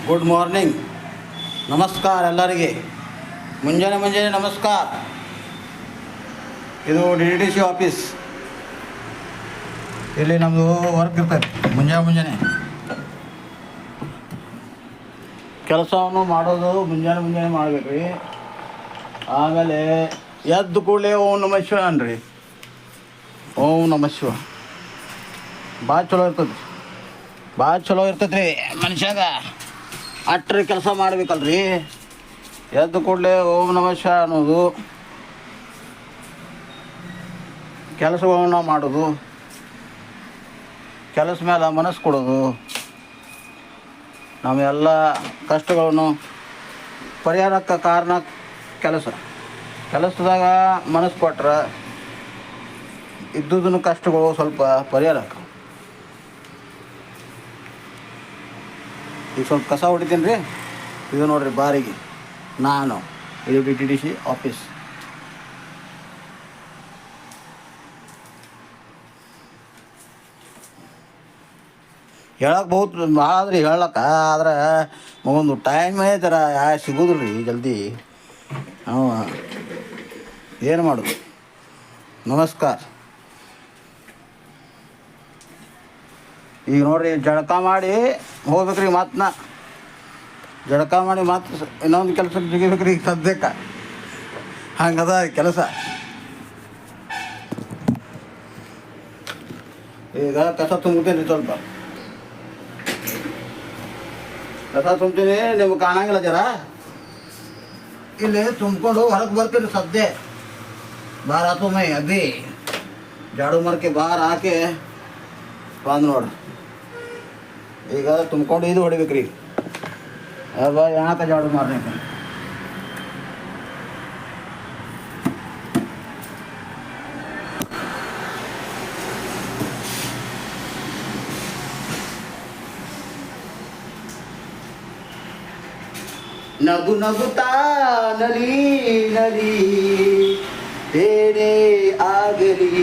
Good morning, ನಮಸ್ಕಾರ ಎಲ್ಲರಿಗೆ. ಮುಂಜಾನೆ ನಮಸ್ಕಾರ. ಇದು DDTC ಆಫೀಸ್. ಇಲ್ಲಿ ನಮ್ಮದು ವರ್ಕ್ ಇರ್ತೈತೆ. ಮುಂಜಾನೆ ಕೆಲಸವನ್ನು ಮಾಡೋದು ಮುಂಜಾನೆ ಮಾಡ್ಬೇಕು ರೀ. ಆಮೇಲೆ ಎದ್ದು ಕೂಡಲೇ ಓಂ ನಮಃ ಶಿವ ಅನ್ರಿ. ಓಂ ನಮಃ ಶಿವ ಭಾಳ ಚಲೋ ಇರ್ತೈತೆ ರೀ ಮನುಷ್ಯಾಗ. ಅಟ್ರಿ ಕೆಲಸ ಮಾಡ್ಬೇಕಲ್ರಿ. ಎದ್ದು ಕೂಡಲೇ ಓಂ ನಮಃ ಶಿವ ಅನ್ನೋದು, ಕೆಲಸಗಳನ್ನ ಮಾಡೋದು, ಕೆಲಸ ಮೇಲೆ ಮನಸ್ಸು ಕೊಡೋದು, ನಮ್ಮೆಲ್ಲ ಕಷ್ಟಗಳನ್ನು ಪರಿಹಾರಕ್ಕೆ ಕಾರಣ ಕೆಲಸದಾಗ ಮನಸ್ಸು ಕೊಟ್ರೆ ಇದ್ದುದನ್ನು ಕಷ್ಟಗಳು ಸ್ವಲ್ಪ ಪರಿಹಾರ. ಈಗ ಸ್ವಲ್ಪ ಕಸ ಹೊಡಿತೀನಿ ರೀ. ಇದು ನೋಡಿರಿ ಬಾರಿಗೆ ನಾನು. ಇದು DDTC ಆಫೀಸ್. ಹೇಳಕ್ಕೆ ಭಾಳ ಆದ್ರಿ ಹೇಳಕ್ಕೆ. ಆದ್ರೆ ಒಂದು ಟೈಮೇ ಥರ ಸಿಗೋದಿಲ್ಲ ರೀ ಜಲ್ದಿ. ಏನು ಮಾಡೋದು. ನಮಸ್ಕಾರ. ಈಗ ನೋಡಿರಿ, ಜಳಕ ಮಾಡಿ ಹೋಗ್ಬೇಕು ರೀ. ಜಳಕ ಮಾಡಿ ಇನ್ನೊಂದು ಕೆಲಸಕ್ಕೆ ಜಿಗಿಬೇಕು ರೀ. ಈಗ ಸದ್ಯಕ್ಕೆ ಹಂಗದ ಕೆಲಸ. ಈಗ ಕಸ ತುಂಬ್ತೀನಿ ರೀ. ಸ್ವಲ್ಪ ಕಸ ತುಂಬ್ತೀನಿ. ನಿಮ್ಗೆ ಕಾಣಂಗಿಲ್ಲ ಜರ. ಇಲ್ಲಿ ತುಂಬ್ಕೊಂಡು ಹೊರಗೆ ಬರ್ತೀನಿ ಸದ್ಯ. ಬಾರ್ ಆತು ಮೈ ಅದಿ ಜಾಡು ಮರಕ್ಕೆ ಬಾರ್ ಹಾಕಿ ಬಂದು ನೋಡ್ರಿ. ಈಗ ತುಂಬ್ಕೊಂಡು ಇದು ಹೊಡಿಬೇಕು ರೀ. ಅದ ಯಾಕೆ ಜಾಡು ಮಾರ್ನೆ ನಗು ನಗುತ್ತಾ ನಲಿ ನಲಿ ತೇರೆ ಆಗಲಿ.